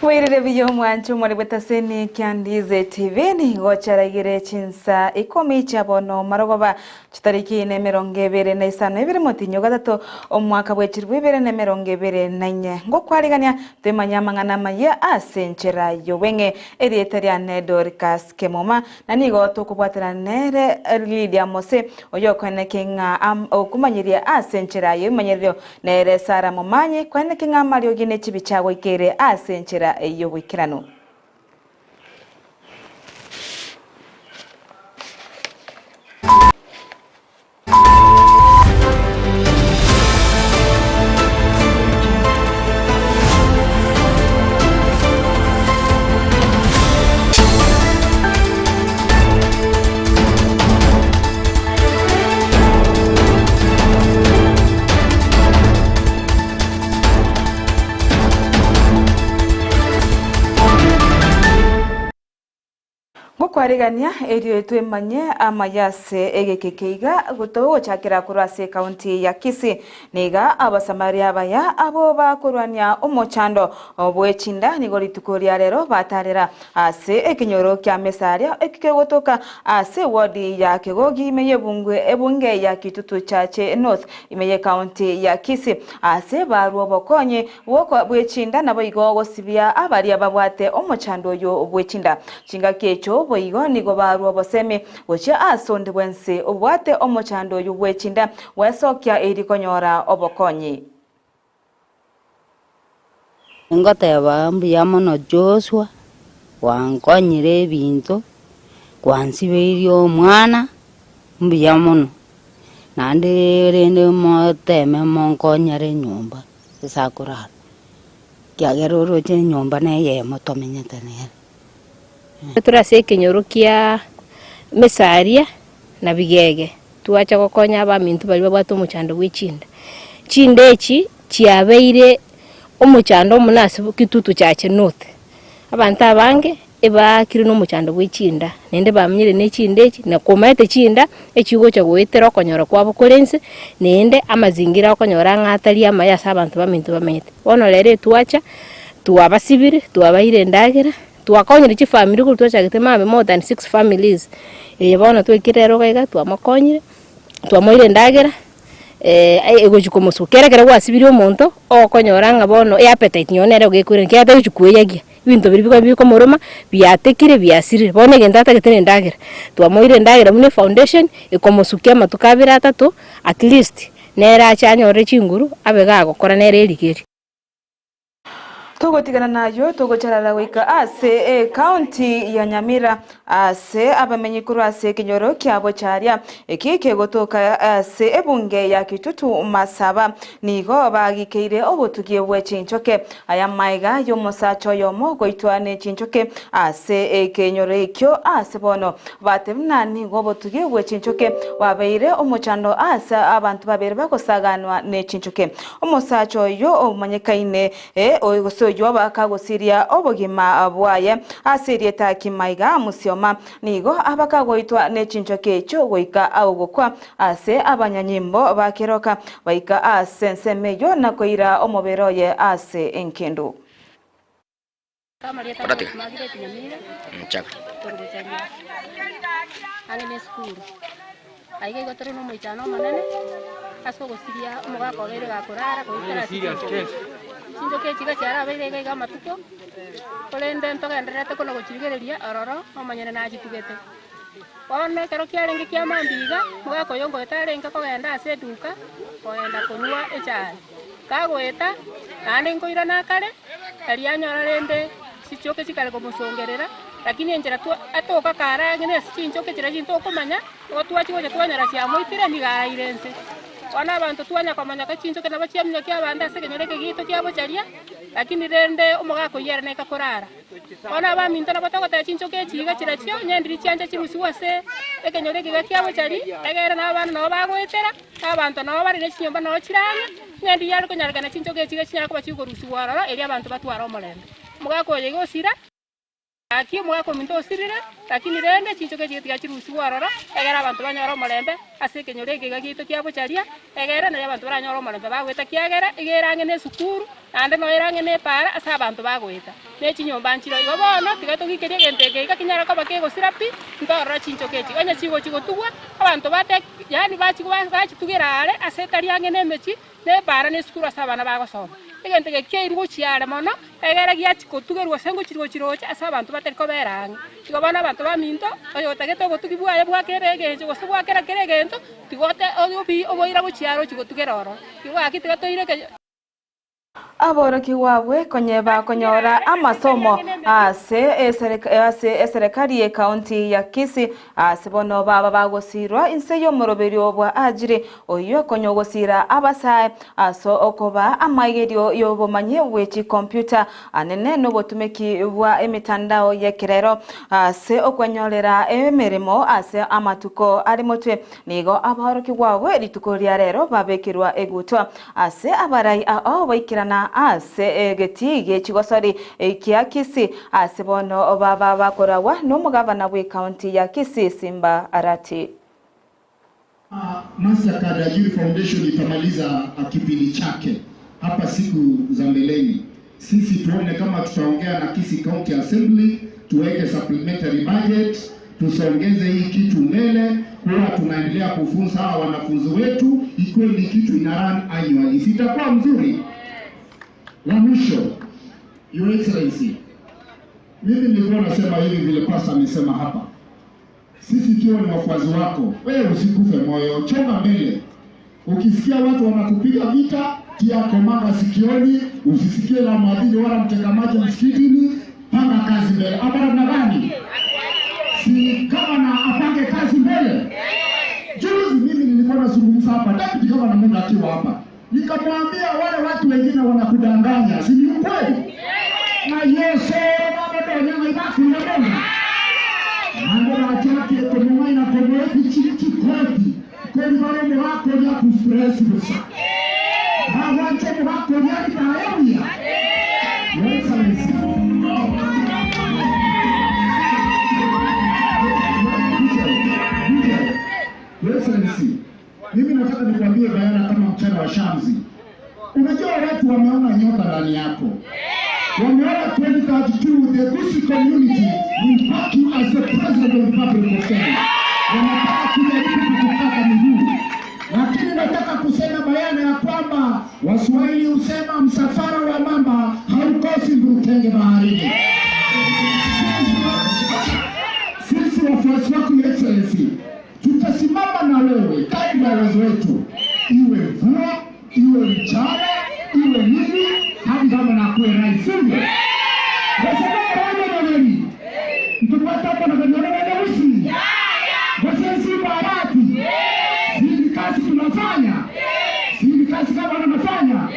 Mwirire biyo mwanchu mwari bwetaseni Kyandize TV ni gocaragire chinsa 10 chabono marogoba chitariki ne 2025 mutinyo gatatu omwaka bwechirwe 2024 ngo kwarigania temanya mangana maye asenchera yowenge erieta rya Nedorcas Kemoma na nigo tukubwatira nere Lydia Mose oyo kweneke nga okumanyiria asenchera yemanyirio nere Sara Momanye kweneke nga Mario gine chibichago ikere asenchera iyo wikirano. Kwarigania erio twemanye amayase egekekeiga gutowo chakira kurase county ya Kisii niga abasamaria baya abo bakurwania omochando obwechinda nigoritukuria rero batarera ase ekinyoro kya mesaria ekikegotoka ase wadi ya Kegogi imeye ebunge ya Kitutu Chache North imeye county ya Kisii ase baruo bokonye woko bwechinda nabo igogo sibia abari ababwate omochando yo obwechinda chinga kecho igo nigo baruo boseme gocha asonde bwense obwate omochando yubwechinda wesokya erikonyora obokonyi ngoteba mbuyamono Joshua wankonyire ebinto kwansiberio omwana mbuyamono nande rende moteme monkonyere nyumba esakurara kyageroro che nyumba neye motomenyetanere turase kinyoro kya mesaria na bigege tuacha gokonya abamintu bali babwato omochando gwichinda chindechi chiabeire omochando omunasi Kitutu Chache North abantu abange ebakire no mochando gwichinda nende bamenyire ne chindechi na komaete chinda echigo cha gwetera okonyora kwabo korense nende amazingira okonyora ngatari amayasa abantu bamintu bamete bono lere tuacha tuabasibire tuabaire ndagera twakonyire chi family ku twachagete mabe more than 6 families yabona twekirero gaiga twamakonyire twamoire ndagera egochikomosu kerekere gwasibiri omonto okonyoranga bono appetite nyonere ogekure kyate gichukuyegia ibinto biri biko moroma byatekire byasire bono gendata getene ndagera twamoire ndagera mune foundation ikomosukia matukabira atatu at least nera chanyore chinguru abega gukora nere erigeri Togotigana nayo togocarara wika ase county ya Nyamira ase abamenyikuru ase kinyoro kyabo charia ekike gotoka ase ebunge ya Kitutu Masaba nigo bagikeire obutugie bwechinchoke aya maiga yo mosacho yomo goitwane chinchoke ase ekenyoro ekyo ase bono batebna nigo obutugie bwechinchoke wabeire omochando ase abantu babere bakosaganwa ne chinchoke omosacho yo omanyekaine oigoso yo bakagosiria obogima bwaye asirieta kimaiga musioma nigo abakagoitwa nechinchoke echo goika agokwa ase abanyanyimbo bakeroka baika ase nsemeyo nakoira omoberoye ase enkendo Aige gotero no moichano manene aso gosiria omugako gere gakorara goitera chinjoke chiga chara beire gaiga matuko kolende ntogenderete kono gochirigereria ororo omanyene na jitugete one kero kyarenge kya mambiga mugako yongo etarenga kogenda ase duka koenda kunywa echai kagoeta nande nkoira nakare ari anyora rende chichoke chikale komusongerera lakini enjera tu atoka kara ngene chinchoke chira chinto komanya otwachi goje twanyara cia moitire niga irense wana abantu twanya komanya ka chinchoke na bachiamnya kya banda ase kenyereke gito kya bocharia lakini rende omugako yere neka korara wana baminto na batogota chinchoke chiga chira chio nyendiri chanja chirusi wase ekenyoreke kya bochari egera na bana no bagwetera abantu no bari ne chinyomba no chiranga nyendi yari konyarika na chinchoke chiga chinyara ko bachikorusi warara eri abantu batwara omorende mugako yego sira Aki mwako minto osirire lakini rende chinchoke chitiga chirusi warara egera abantu banyora omorembe ase kenyoreke gagito kya bocharia egera na abantu baranyora omorembe bagweta kiagera igera ngene sukuru ande no era ngene para ase abantu bagweta nechi nyomba nchiro igo bono tigato gikeria genteke ikakinyara koba kego sirapi ntorora chincho kechi onya chigo chigotugwa abantu bate yani bachitugerare asetari ange nemechi ne bara ne skuru asabana bagosoma egenteke keirwo chiare mono egera giachikotugerwa sengo chiroche asa abantu batari koberanga igo bono abantu baminto oyo tagete gotugibwa ya bwakere genje gosebwa kera kere gento tigote obi oboira gochiaro chigotugeroro igo akitigatoire aboroki wabwe konyeba konyora amasomo ase serikali ya kaunti ya Kisii asibono baba bagosirwa inse yo moroberio bwa ajire oyo konyogosira abasaye aso okoba amagerio yo bomanye wechi computer anene no botumeki bwa emitandao ya kirero ase okwanyolera emeremo ase amatuko ari motwe nigo aboroki wabwe rituko lya rero babekirwa egutwa ase abarai baikirana ase getige chigosori kia Kisii ase bono baba bakorawa n'umugabana we county ya Kisii Simba Arati. Mastercard Ajiri Foundation itamaliza kipindi chake hapa siku za mbeleni. Sisi tuone kama tutaongea na Kisii County Assembly tuweke supplementary budget, tusongeze hii kitu mbele, kwa tunaendelea kufunza hawa wanafunzi wetu ikuwe ni kitu ina run annually. Sitakuwa mzuri. La mwisho, Your Excellency, mimi nilikuwa nasema hivi vile pasta amesema hapa. Sisi kiwa ni wafuazi wako, wewe usikufe moyo, choma mbele. Ukisikia watu wanakupiga vita, tia komanda sikioni, usisikie la maadili wala mtekamaji msikitini, panga kazi mbele. Abara mnagani? Si kama na apange kazi mbele. Juzi mimi nilikuwa nazungumza hapa, deputy kama na Mungu akiwa hapa. Nikamwambia wale watu wengine wanakudanganya, si ni ukweli? Na Yesu baba ndio ibaki na Mungu. Mambo yake kwa na kwa chiki kweli. Kweli wale wako ya kustress basi. Hawa wako ya taayia. Yesu anasema. Yesu anasema. Mimi nataka nikwambie bayana kama mchana wa Shamsi. Unajua watu wameona nyota ndani yako. Wameona 2032 the Kisii community will back you as the president of the Republic of Kenya. Wanataka kujaribu kukata miguu. Lakini nataka kusema bayana ya kwamba Waswahili husema msafara wa mamba haukosi mburukenge baharini. Sisi wafuasi wako Your Excellency, tutasimama na wewe kadri ya uwezo wetu, iwe mvua, iwe mchana, iwe nini, hadi kama nakuwe rais. Kwa sababu wale wale mtupata hapa na viongozi weusi kwa Simba Arati, hii kazi tunafanya, hii kazi kama tunafanya.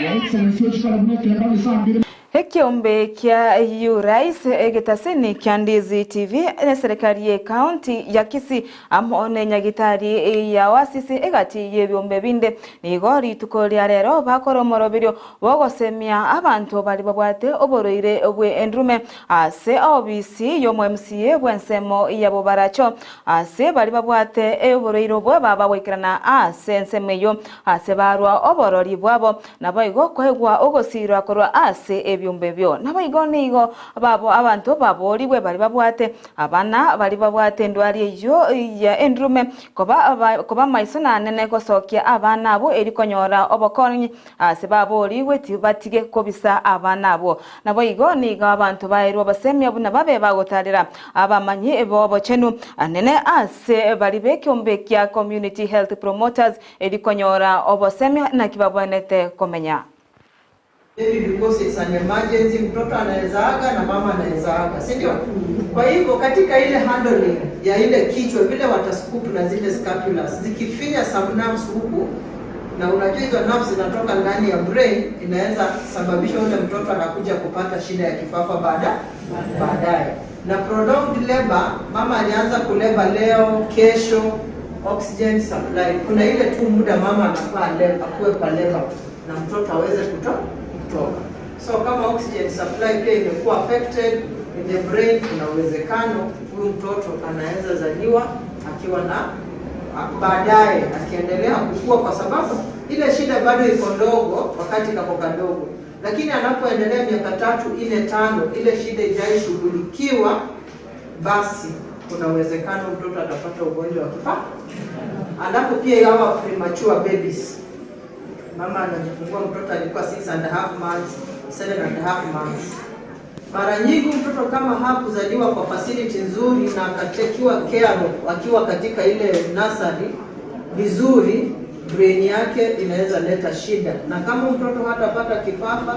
Your Excellency, uchukua mneke mbali saa mbili. Hekiombe kia Urais egetasini kia Ndizi TV na serikali ya kaunti ya Kisii amone nyagitari ya wasisi egati yebyombe binde nigori tukolia rero bakoro morobirio bogosemia abantu bali babwate oboroire obwe endrume ase obisi yo MCA bwensemo yabo baracho ase bali babwate oboroire obwe baba wekirana ase nsemeyo ase barwa oborori bwabo nabayigo kwegwa ogosirwa korwa ase byumbebyo nabayigonigo babo abantu baboliwe bali babwate abana bali babwate ndwari eyo ya endrume koba maisona nene kosokia abana abo erikonyora obokonyi ase baboliwe tibatige kobisa abana abo nabayigonigo abantu bayirwa basemya buna babe bagotalira abamanyi ebo chenu anene ase bali bekyombekia community health promoters erikonyora obosemya na kibabwanete komenya. Because it's an emergency, mtoto anawezaaga na mama anawezaaga, si ndio? Kwa hivyo katika ile handling ya ile kichwa vile watascoop na zile scapulas zikifinya some nerves huku, na unajua hizo nerves zinatoka ndani ya brain, inaweza sababisha yule mtoto anakuja kupata shida ya kifafa baadaye. Na prolonged labor, mama alianza kuleba leo, kesho, oxygen supply. Kuna ile tu muda mama anafaa akuwe kwa labor na mtoto aweze kutoka. So kama oxygen supply pia imekuwa affected in the brain, kuna uwezekano huyu mtoto anaweza zaliwa akiwa na baadaye akiendelea kukua, kwa sababu ile shida bado iko ndogo wakati kako kadogo. lakini anapoendelea miaka 3, 4, 5 ile shida ijaishughulikiwa, basi kuna uwezekano mtoto atapata ugonjwa wa kifafa. Alafu pia hawa premature babies, mama anajifungua mtoto alikuwa 6.5 months, 7.5 months. Mara nyingi mtoto kama hakuzaliwa kwa facility nzuri na akatekiwa care akiwa katika ile nursery vizuri, brain yake inaweza leta shida. Na kama mtoto hatapata kifafa,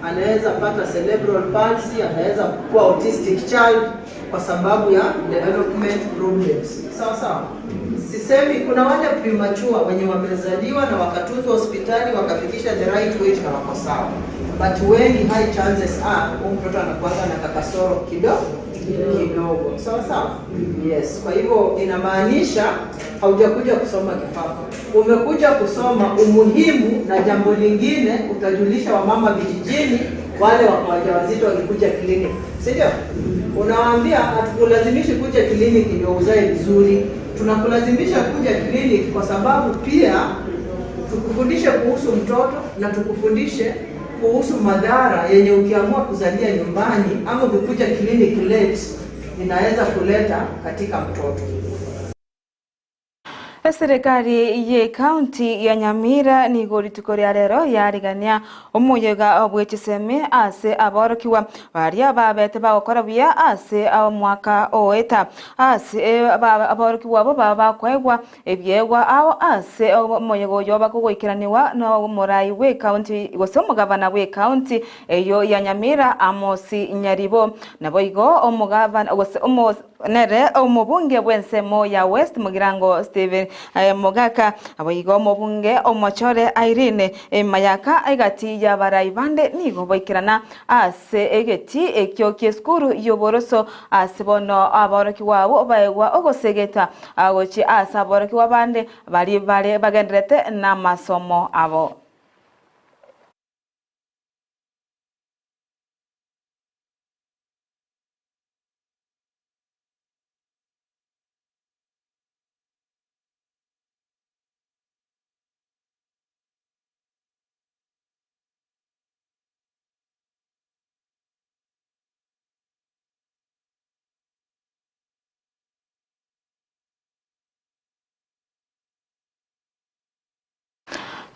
anaweza pata cerebral palsy, anaweza kuwa autistic child kwa sababu ya development problems. Sawa sawa. Sisemi kuna wale premature wenye wamezaliwa na wakatuzwa hospitali wakafikisha the right weight na wako sawa. But wengi high chances are mtoto anakuwa na kasoro kidogo. Sawa sawa? Yes. Kwa hivyo inamaanisha haujakuja kusoma kifafa. Umekuja kusoma umuhimu, na jambo lingine utajulisha wamama vijijini wale wajawazito wakikuja kliniki. Sio? Unawaambia hatukulazimishi kuja kliniki ndio uzae vizuri. Tunakulazimisha kuja kliniki kwa sababu pia tukufundishe kuhusu mtoto na tukufundishe kuhusu madhara yenye ukiamua kuzalia nyumbani ama ukikuja kliniki late inaweza kuleta katika mtoto. Serikali ye county ya Nyamira ni goritukoria rero yarigania omuyega obwechiseme ase aborokiwa baria babete bagokora buya ase mwaka oeta ase aborokiwa bo bakwegwa ebyegwa aho ase omuyego yo bakugoikiraniwa no murai we county gosomo gavana we county eyo ya Nyamira Amosi Nyaribo nabo igo omugavana gosomo nere omubunge bwensemo ya West Mugirango Steven Mogaka abayigo mubunge Omochore Irene Mayaka egati ya baraibande nigo boikirana ase egeti ekyo kieskuru yoboroso ase bono aboroki wabo baegwa ogosegeta agochi ase aboroki wabande bali bagendrete na masomo abo.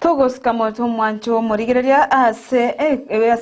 Togos kamoto mwancho morigereria ase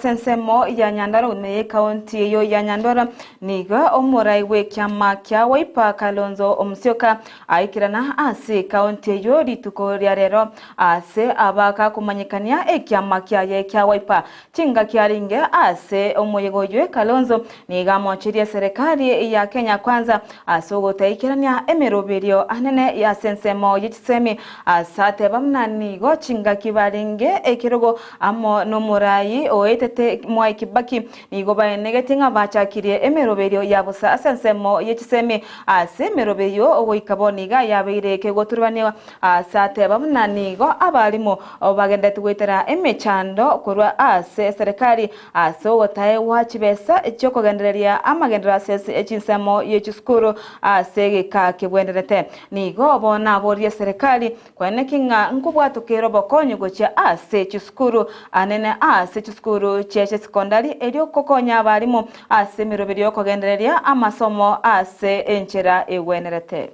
sensemo ya Nyandarua ne county yo ya Nyandarua niga omurai we kyama kya Wiper Kalonzo Musyoka aikirana ase county yo ritukoria rero ase abaka kumanyikania ekyama kya ye kya Wiper chinga kyaringe ase omuyego yo Kalonzo niga mochiria serikali ya Kenya Kwanza asogotaikirania emeroberio anene ya sensemo yichisemi asate bamnani go chinga kibaringe ekirogo amo no murai oetete Mwai Kibaki nigo baenegetinga bachakirie emeroberio yabusa asensemo yechisemi ase meroberio ogoikaboniga yabeire kegoturubaniwa asate bamnani go abalimo bagendete gwetera emechando kurwa ase serikali ase otae wachibesa ekyokogendereria amagendera ase echinsemo yechiskuru ase gika kibwenderete nigo bona borie serikali kwenekinga nkubwatukiro bokonyo gocha ase chiskuru anene ase chiskuru cheche sekondari elio kokonya abalimo ase miroberio kogendereria amasomo ase enchera egwenerete.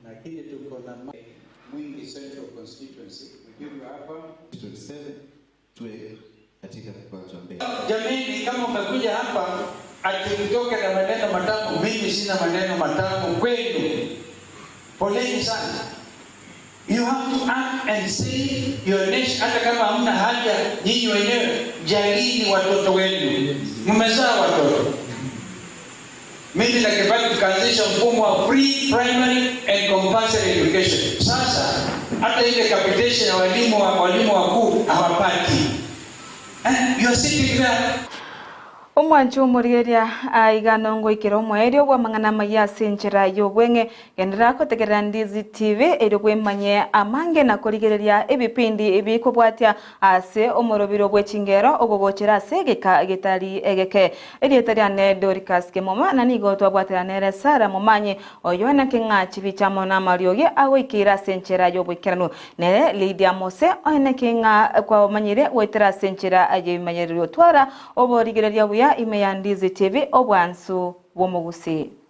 Lakini tuko na Mwingi Central Constituency ukiwa hapa 27 tuwe katika kwanza mbele. Jamii, kama umekuja hapa akimtoka na maneno matamu, mimi sina maneno matamu kwenu. Poleni sana. You have to act and say your nation. Hata kama hamna haja nyinyi wenyewe, jalini watoto wenu. Mmezaa watoto. Mimi na Kibaki tukaanzisha mfumo wa free primary and compulsory education. Sasa hata ile capitation ya walimu wakuu hawapati. You are sitting there. Omwanju omurigeria igano ngoikira omwerio gwa mang'ana maya senchera yobwenge gendera kotegerera Ndizi TV eri gwemanye amange na kurigereria ebipindi ebikobwatia ase omorobiro bwechingero ogogochera ase egeka gitari egeke erietari ane Dorcas Kimoma na nigo twabwatira nere Sara Momanye oyo na king'achi bichamo na marioge agoikira senchera yobwekirano nere Lydia Mose oine king'a kwa manyire wetera senchera ayemanyerio twara oborigereria buya ime ya Ndizi TV obwansu bwomugusi.